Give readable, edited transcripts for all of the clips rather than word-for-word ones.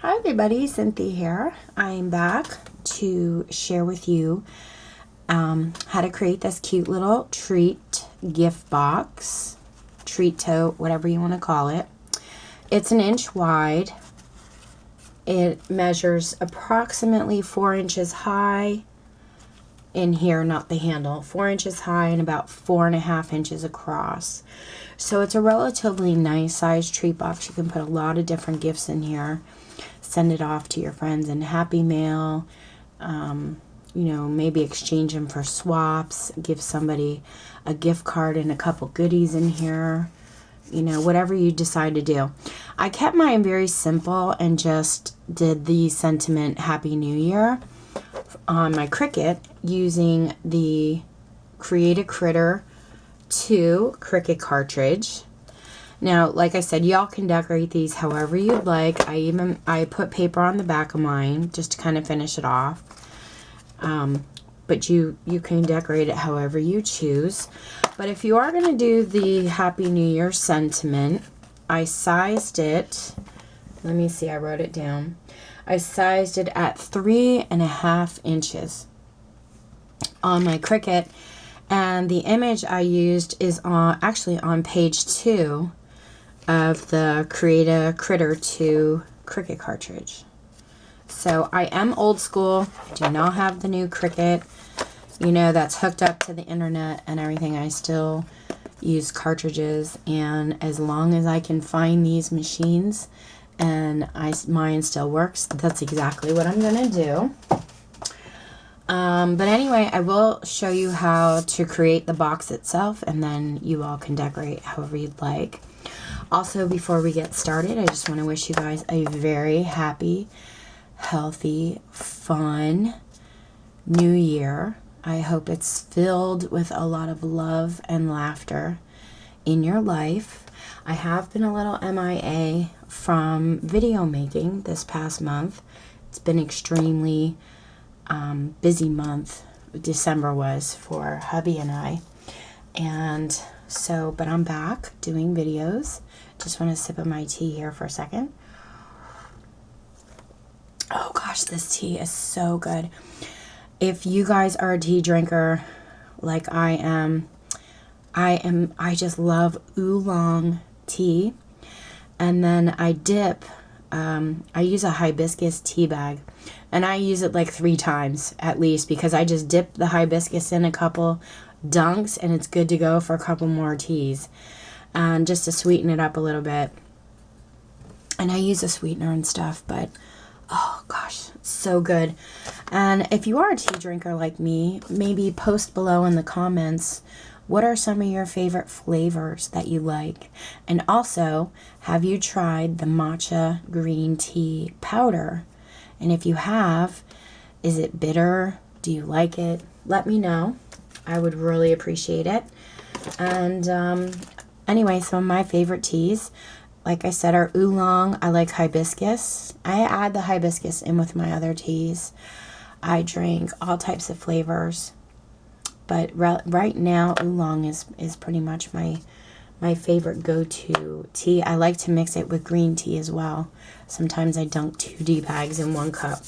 Hi everybody, Cynthia here. I'm back to share with you how to create this cute little treat gift box, treat tote, whatever you want to call it. It's 1 inch wide. It measures approximately 4 inches high in here, not the handle, 4 inches high and about 4.5 inches across. So it's a relatively nice size treat box. You can put a lot of different gifts in here. Send it off to your friends in Happy Mail, maybe exchange them for swaps, give somebody a gift card and a couple goodies in here, whatever you decide to do. I kept mine very simple and just did the sentiment Happy New Year on my Cricut using the Create a Critter 2 Cricut cartridge. Now, like I said, y'all can decorate these however you'd like. I put paper on the back of mine just to kind of finish it off. But you can decorate it however you choose. But if you are going to do the Happy New Year sentiment, I sized it. Let me see, I wrote it down. I sized it at 3.5 inches on my Cricut. And the image I used is actually on page 2 of the Create a Critter 2 Cricut cartridge. So I am old school. I do not have the new Cricut, that's hooked up to the internet and everything. I still use cartridges, and as long as I can find these machines and mine still works, that's exactly what I'm gonna do. But anyway, I will show you how to create the box itself, and then you all can decorate however you'd like. Also, before we get started, I just want to wish you guys a very happy, healthy, fun new year. I hope it's filled with a lot of love and laughter in your life. I have been a little MIA from video making this past month. It's been extremely busy month. December was for hubby and I. And so, but I'm back doing videos. Just want to sip of my tea here for a second. Oh gosh, this tea is so good. If you guys are a tea drinker like I am, I just love oolong tea. And then I dip, I use a hibiscus tea bag. And I use it like 3 times at least, because I just dip the hibiscus in a couple dunks and it's good to go for a couple more teas. And just to sweeten it up a little bit. And I use a sweetener and stuff, but oh gosh, it's so good. And if you are a tea drinker like me, maybe post below in the comments, what are some of your favorite flavors that you like? And also, have you tried the matcha green tea powder? And if you have, is it bitter? Do you like it? Let me know. I would really appreciate it. And anyway, some of my favorite teas, like I said, are oolong. I like hibiscus. I add the hibiscus in with my other teas. I drink all types of flavors. But right now, oolong is pretty much my favorite go-to tea. I like to mix it with green tea as well. Sometimes I dunk 2 tea bags in 1 cup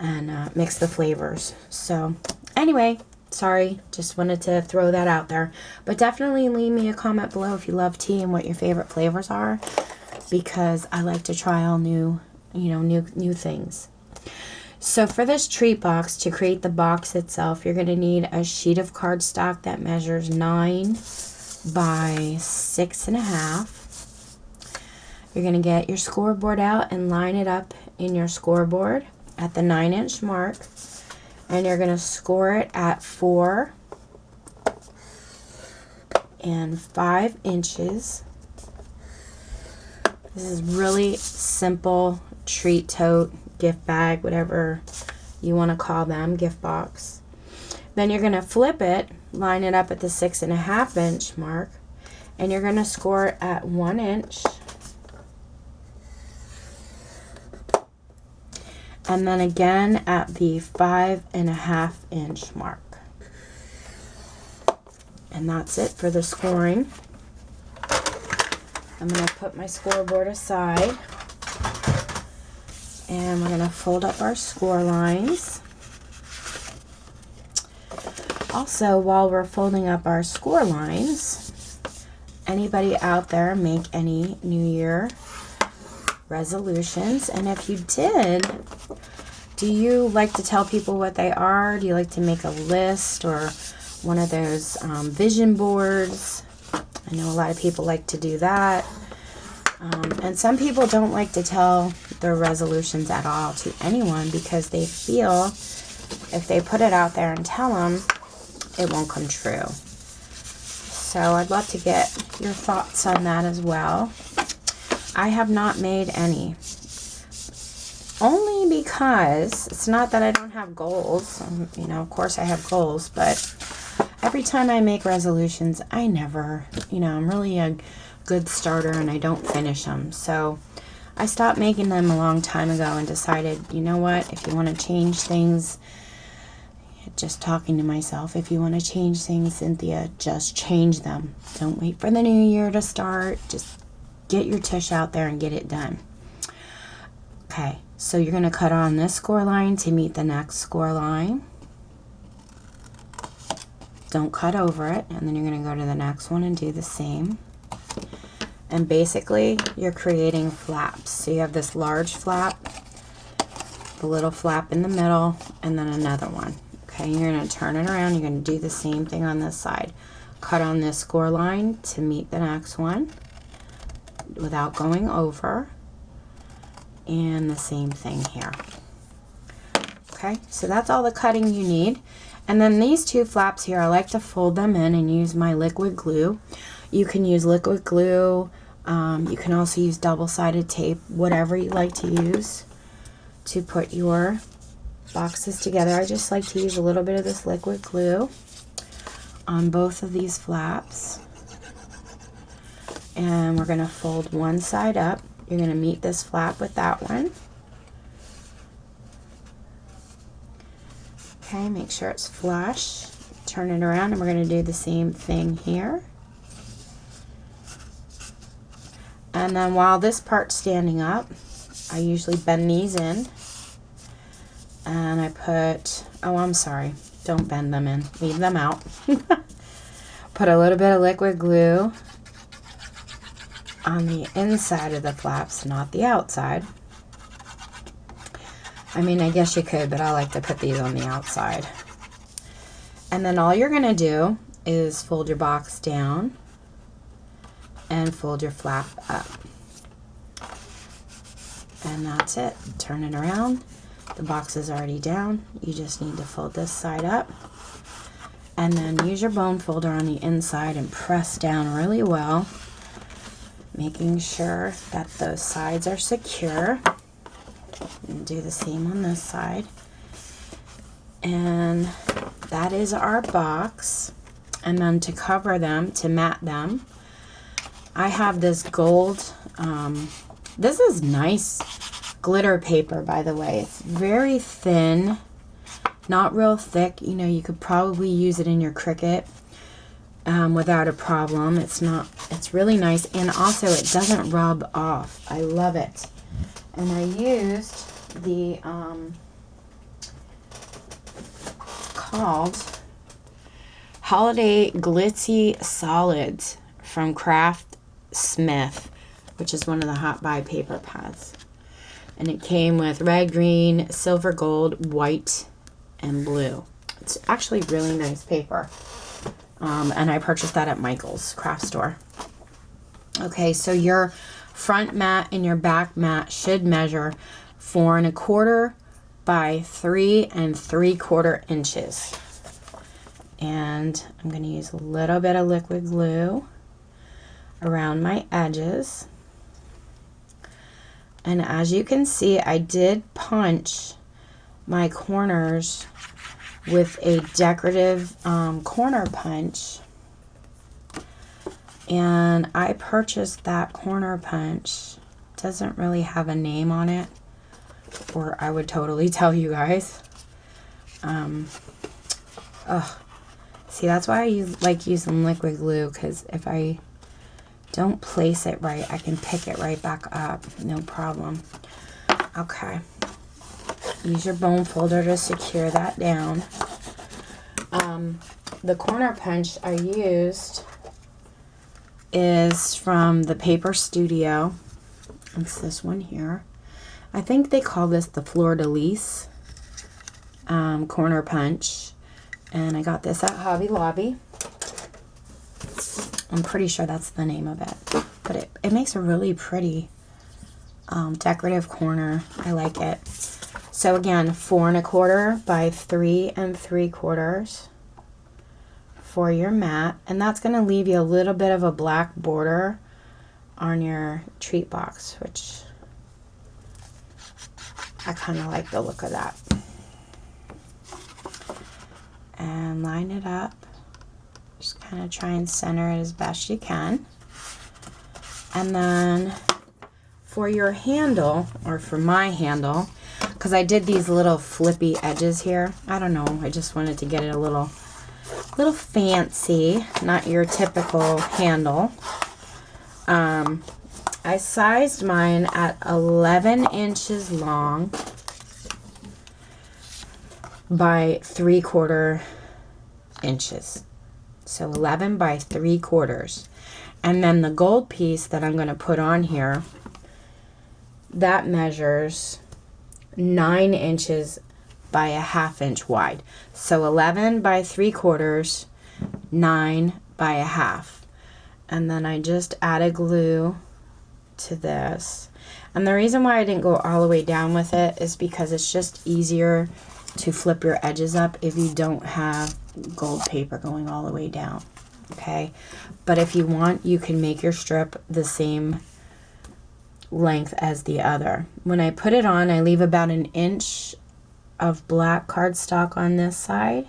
and mix the flavors. So anyway, sorry, just wanted to throw that out there. But definitely leave me a comment below if you love tea and what your favorite flavors are, because I like to try all new things. So for this treat box, to create the box itself, you're going to need a sheet of cardstock that measures 9 by 6.5. You're going to get your scoreboard out and line it up in your scoreboard at the 9-inch mark. And you're going to score it at 4 and 5 inches. This is really simple treat tote, gift bag, whatever you want to call them, gift box. Then you're going to flip it, line it up at the 6.5 inch mark, and you're going to score it at 1 inch. And then again at the 5.5 inch mark. And that's it for the scoring. I'm going to put my scoreboard aside. And we're going to fold up our score lines. Also, while we're folding up our score lines, anybody out there make any New Year resolutions? And if you did, do you like to tell people what they are? Do you like to make a list or one of those vision boards? I know a lot of people like to do that. And some people don't like to tell their resolutions at all to anyone because they feel if they put it out there and tell them, it won't come true. So I'd love to get your thoughts on that as well. I have not made any. Only because it's not that I don't have goals. You know, of course I have goals, but every time I make resolutions, I never, I'm really a good starter and I don't finish them. So I stopped making them a long time ago and decided, you know what, if you want to change things, just talking to myself, if you want to change things, Cynthia, just change them. Don't wait for the new year to start. Just get your tush out there and get it done. Okay, so you're going to cut on this score line to meet the next score line. Don't cut over it, and then you're going to go to the next one and do the same. And basically, you're creating flaps. So you have this large flap, the little flap in the middle, and then another one. Okay, you're going to turn it around. You're going to do the same thing on this side. Cut on this score line to meet the next one without going over. And the same thing here. Okay, so that's all the cutting you need. And then these two flaps here, I like to fold them in and use my liquid glue. You can use liquid glue. You can also use double-sided tape, whatever you like to use to put your boxes together. I just like to use a little bit of this liquid glue on both of these flaps. And we're going to fold one side up. You're going to meet this flap with that one. Okay, make sure it's flush. Turn it around and we're going to do the same thing here. And then while this part's standing up, I usually bend these in. And I put, oh, I'm sorry, don't bend them in, leave them out. Put a little bit of liquid glue on the inside of the flaps, not the outside. I mean, I guess you could, but I like to put these on the outside. And then all you're going to do is fold your box down and fold your flap up. And that's it. Turn it around. The box is already down. You just need to fold this side up. And then use your bone folder on the inside and press down really well, making sure that those sides are secure. And do the same on this side. And that is our box. And then to cover them, to mat them, I have this gold, this is nice glitter paper, by the way. It's very thin, not real thick. You know, you could probably use it in your Cricut without a problem. It's really nice, and also it doesn't rub off. I love it. And I used the called Holiday Glitzy Solids from Craft Smith, which is one of the Hot Buy paper pads. And it came with red, green, silver, gold, white, and blue. It's actually really nice paper. And I purchased that at Michael's craft store. Okay, so your front mat and your back mat should measure 4 1/4 by 3 3/4 inches. And I'm going to use a little bit of liquid glue around my edges. And as you can see, I did punch my corners with a decorative corner punch. And I purchased that corner punch. It doesn't really have a name on it, or I would totally tell you guys. See, that's why I like using liquid glue, because if I don't place it right, I can pick it right back up, no problem. Okay, use your bone folder to secure that down. The corner punch I used is from the Paper Studio. It's this one here. I think they call this the Fleur de Lis corner punch. And I got this at Hobby Lobby. I'm pretty sure that's the name of it. But it makes a really pretty decorative corner. I like it. So again, 4 1/4 by 3 3/4 for your mat. And that's going to leave you a little bit of a black border on your treat box, which I kind of like the look of that. And line it up. Just kind of try and center it as best you can. And then for your handle, or for my handle, because I did these little flippy edges here. I don't know, I just wanted to get it a little fancy, not your typical handle. I sized mine at 11 inches long by 3/4 inches. So 11 by 3/4. And then the gold piece that I'm going to put on here, that measures 9 inches by a 1/2 inch wide. So 11 by 3/4, 9 by a 1/2. And then I just added glue to this. And the reason why I didn't go all the way down with it is because it's just easier to flip your edges up if you don't have gold paper going all the way down. Okay, but if you want, you can make your strip the same length as the other. When I put it on, I leave about 1 inch of black cardstock on this side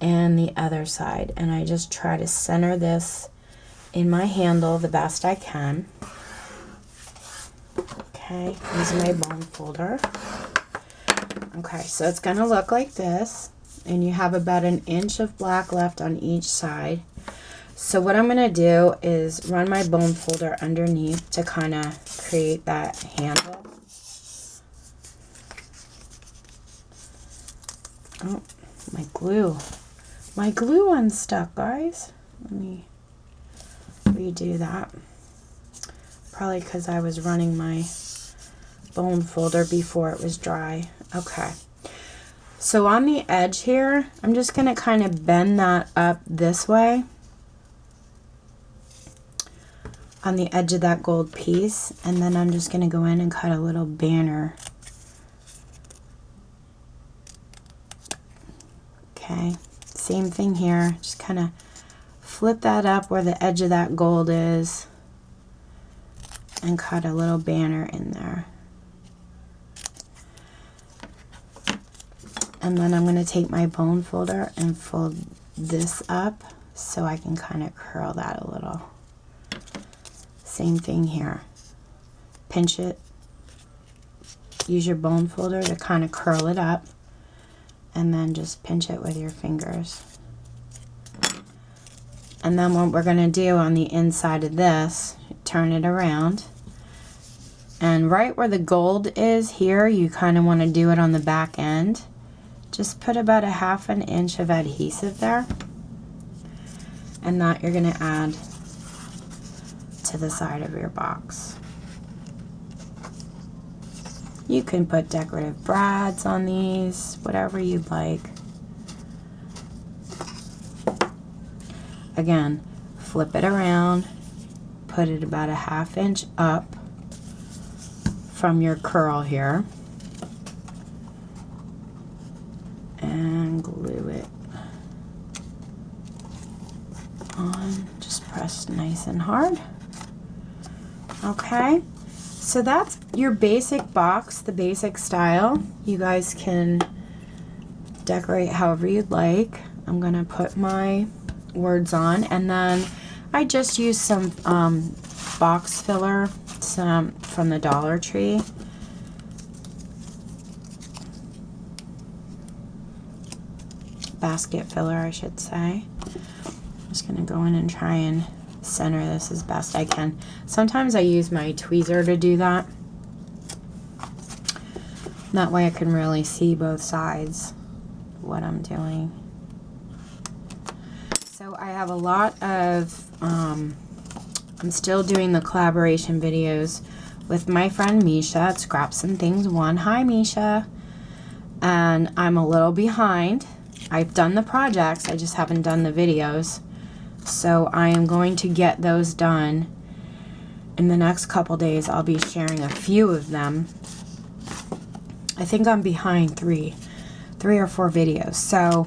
and the other side, and I just try to center this in my handle the best I can. Okay, using my bone folder. Okay, so it's gonna look like this, and you have about 1 inch of black left on each side. So what I'm gonna do is run my bone folder underneath to kind of create that handle. Oh, my glue unstuck, guys. Let me redo that. Probably because I was running my bone folder before it was dry. Okay. So on the edge here, I'm just going to kind of bend that up this way on the edge of that gold piece, and then I'm just going to go in and cut a little banner. Okay, same thing here. Just kind of flip that up where the edge of that gold is and cut a little banner in there. And then I'm going to take my bone folder and fold this up so I can kind of curl that a little. Same thing here. Pinch it. Use your bone folder to kind of curl it up, and then just pinch it with your fingers. And then what we're going to do on the inside of this, turn it around. And right where the gold is here, you kind of want to do it on the back end. Just put about 1/2 inch of adhesive there. And that you're going to add to the side of your box. You can put decorative brads on these, whatever you'd like. Again, flip it around, put it about 1/2 inch up from your curl here, and glue it on. Just press nice and hard. Okay. So that's your basic box, the basic style. You guys can decorate however you'd like. I'm gonna put my words on, and then I just used some box filler, some from the Dollar Tree. Basket filler, I should say. I'm just gonna go in and try and center this as best I can. Sometimes I use my tweezer to do that. That way I can really see both sides of what I'm doing. So I have a lot of, I'm still doing the collaboration videos with my friend Misha at Scraps and Things 1. Hi, Misha. And I'm a little behind. I've done the projects, I just haven't done the videos. So I am going to get those done in the next couple days. I'll be sharing a few of them. I think I'm behind three or four videos. So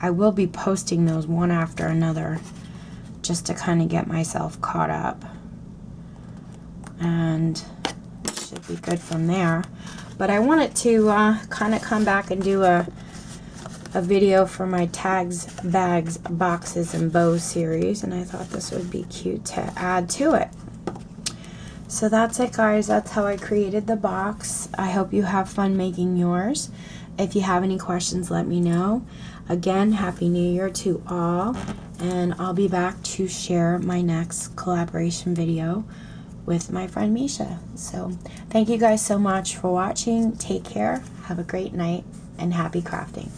I will be posting those one after another just to kind of get myself caught up. And it should be good from there. But I wanted to kind of come back and do a video for my tags, bags, boxes, and bows series, and I thought this would be cute to add to it. So that's it, guys. That's how I created the box. I hope you have fun making yours. If you have any questions, let me know. Again, Happy New Year to all, and I'll be back to share my next collaboration video with my friend Misha. So thank you guys so much for watching. Take care, have a great night, and happy crafting.